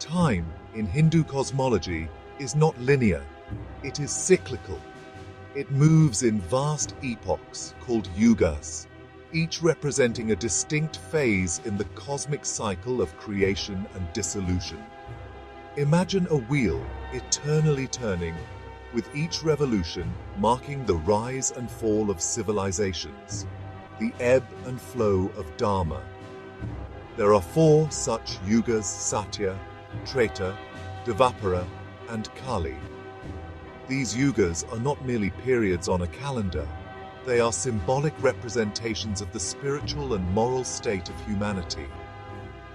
Time, in Hindu cosmology, is not linear, it is cyclical. It moves in vast epochs called Yugas, each representing a distinct phase in the cosmic cycle of creation and dissolution. Imagine a wheel eternally turning, with each revolution marking the rise and fall of civilizations, the ebb and flow of Dharma. There are four such Yugas: Satya, Treta, Dvapara, and Kali. These Yugas are not merely periods on a calendar, they are symbolic representations of the spiritual and moral state of humanity.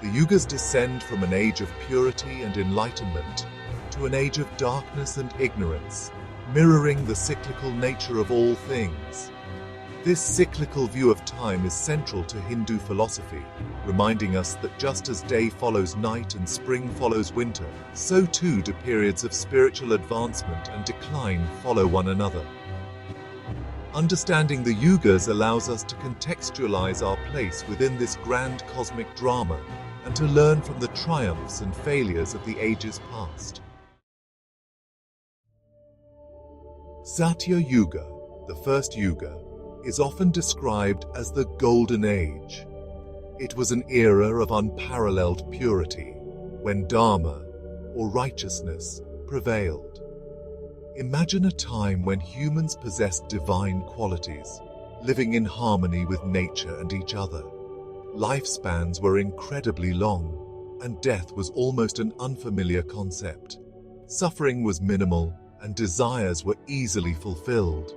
The Yugas descend from an age of purity and enlightenment to an age of darkness and ignorance, mirroring the cyclical nature of all things. This cyclical view of time is central to Hindu philosophy, reminding us that just as day follows night and spring follows winter, so too do periods of spiritual advancement and decline follow one another. Understanding the Yugas allows us to contextualize our place within this grand cosmic drama and to learn from the triumphs and failures of the ages past. Satya Yuga, the first Yuga, is often described as the Golden Age. It was an era of unparalleled purity, when Dharma, or righteousness, prevailed. Imagine a time when humans possessed divine qualities, living in harmony with nature and each other. Lifespans were incredibly long, and death was almost an unfamiliar concept. Suffering was minimal, and desires were easily fulfilled.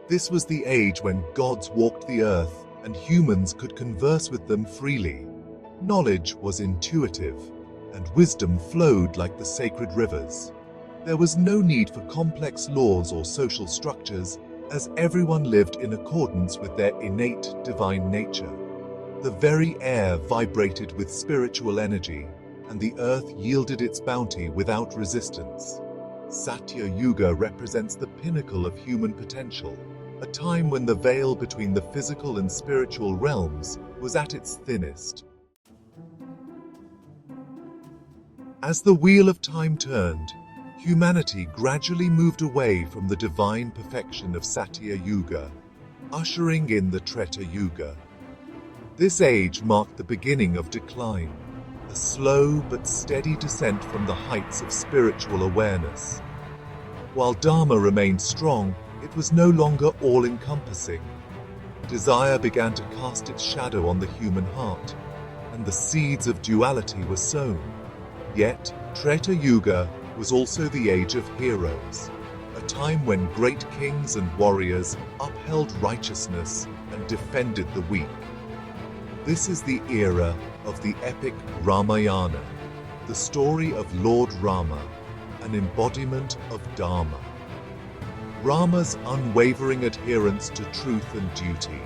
This was the age when gods walked the earth and humans could converse with them freely. Knowledge was intuitive, and wisdom flowed like the sacred rivers. There was no need for complex laws or social structures, as everyone lived in accordance with their innate divine nature. The very air vibrated with spiritual energy, and the earth yielded its bounty without resistance. Satya Yuga represents the pinnacle of human potential, a time when the veil between the physical and spiritual realms was at its thinnest. As the wheel of time turned, humanity gradually moved away from the divine perfection of Satya Yuga, ushering in the Treta Yuga. This age marked the beginning of decline, a slow but steady descent from the heights of spiritual awareness. While Dharma remained strong, it was no longer all-encompassing. Desire began to cast its shadow on the human heart, and the seeds of duality were sown. Yet, Treta Yuga was also the age of heroes, a time when great kings and warriors upheld righteousness and defended the weak. This is the era of the epic Ramayana, the story of Lord Rama, an embodiment of Dharma. Rama's unwavering adherence to truth and duty,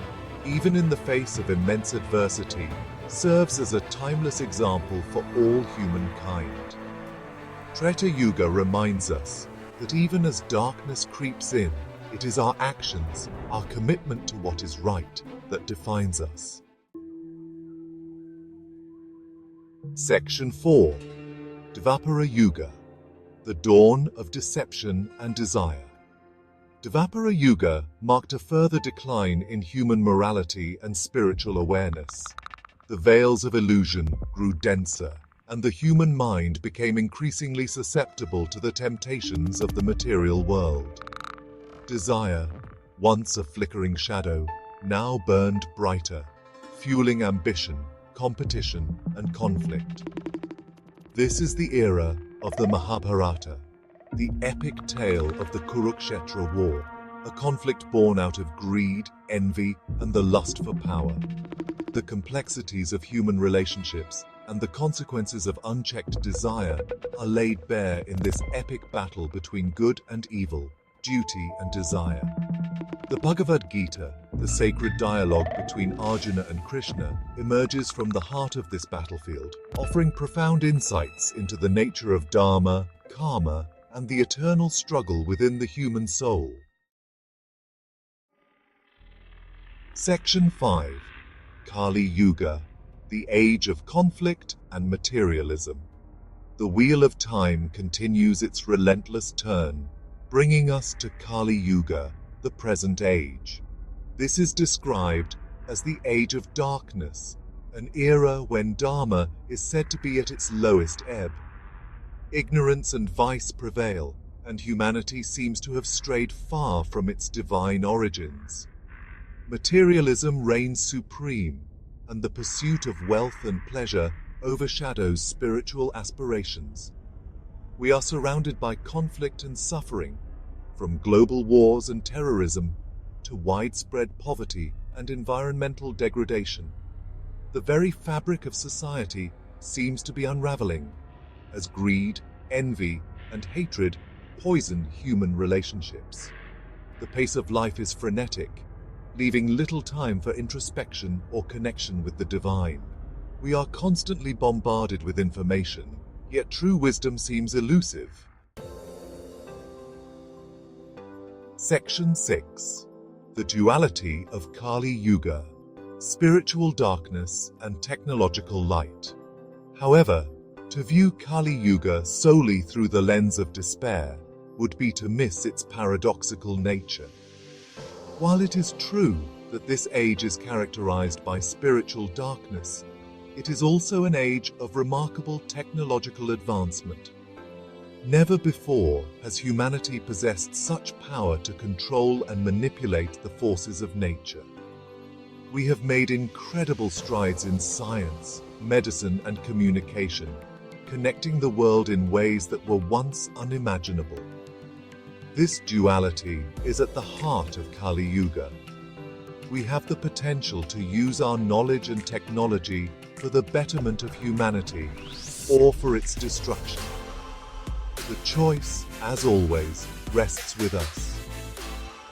even in the face of immense adversity, serves as a timeless example for all humankind. Treta Yuga reminds us that even as darkness creeps in, it is our actions, our commitment to what is right, that defines us. Section 4. Dvapara Yuga, the dawn of deception and desire. Dvapara Yuga marked a further decline in human morality and spiritual awareness. The veils of illusion grew denser, and the human mind became increasingly susceptible to the temptations of the material world. Desire, once a flickering shadow, now burned brighter, fueling ambition, competition, and conflict. This is the era of the Mahabharata, the epic tale of the Kurukshetra war, a conflict born out of greed, envy, and the lust for power. The complexities of human relationships and the consequences of unchecked desire are laid bare in this epic battle between good and evil, duty and desire. The Bhagavad Gita, the sacred dialogue between Arjuna and Krishna, emerges from the heart of this battlefield, offering profound insights into the nature of dharma, karma, and the eternal struggle within the human soul. Section 5. Kali Yuga, the age of conflict and materialism. The wheel of time continues its relentless turn, bringing us to Kali Yuga, the present age. This is described as the Age of Darkness, an era when Dharma is said to be at its lowest ebb. Ignorance and vice prevail, and humanity seems to have strayed far from its divine origins. Materialism reigns supreme, and the pursuit of wealth and pleasure overshadows spiritual aspirations. We are surrounded by conflict and suffering, from global wars and terrorism to widespread poverty and environmental degradation. The very fabric of society seems to be unraveling, as greed, envy, and hatred poison human relationships. The pace of life is frenetic, leaving little time for introspection or connection with the divine. We are constantly bombarded with information, yet true wisdom seems elusive. Section 6. The duality of Kali Yuga, spiritual darkness and technological light. However, to view Kali Yuga solely through the lens of despair would be to miss its paradoxical nature. While it is true that this age is characterized by spiritual darkness, it is also an age of remarkable technological advancement. Never before has humanity possessed such power to control and manipulate the forces of nature. We have made incredible strides in science, medicine, and communication, connecting the world in ways that were once unimaginable. This duality is at the heart of Kali Yuga. We have the potential to use our knowledge and technology for the betterment of humanity or for its destruction. The choice, as always, rests with us.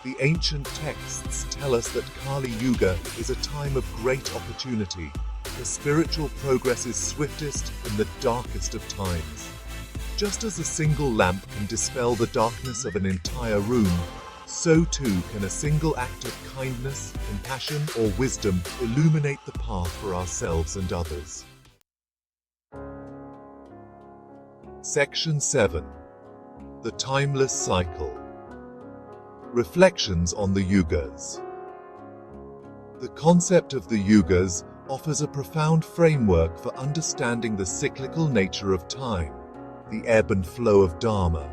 The ancient texts tell us that Kali Yuga is a time of great opportunity. The spiritual progress is swiftest in the darkest of times. Just as a single lamp can dispel the darkness of an entire room, so too can a single act of kindness, compassion, or wisdom illuminate the path for ourselves and others. Section 7. The Timeless Cycle. Reflections on the Yugas. The concept of the Yugas offers a profound framework for understanding the cyclical nature of time, the ebb and flow of Dharma,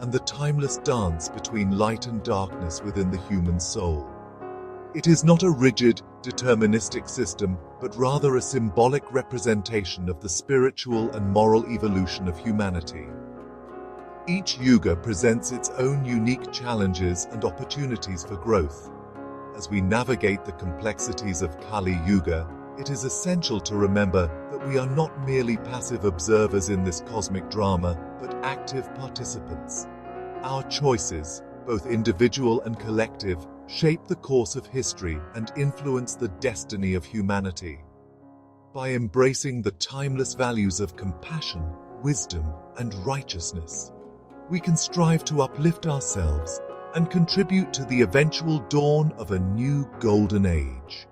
and the timeless dance between light and darkness within the human soul. It is not a rigid, deterministic system, but rather a symbolic representation of the spiritual and moral evolution of humanity. Each yuga presents its own unique challenges and opportunities for growth. As we navigate the complexities of Kali Yuga, it is essential to remember that we are not merely passive observers in this cosmic drama, but active participants. Our choices, both individual and collective, shape the course of history and influence the destiny of humanity. By embracing the timeless values of compassion, wisdom, and righteousness, we can strive to uplift ourselves and contribute to the eventual dawn of a new golden age.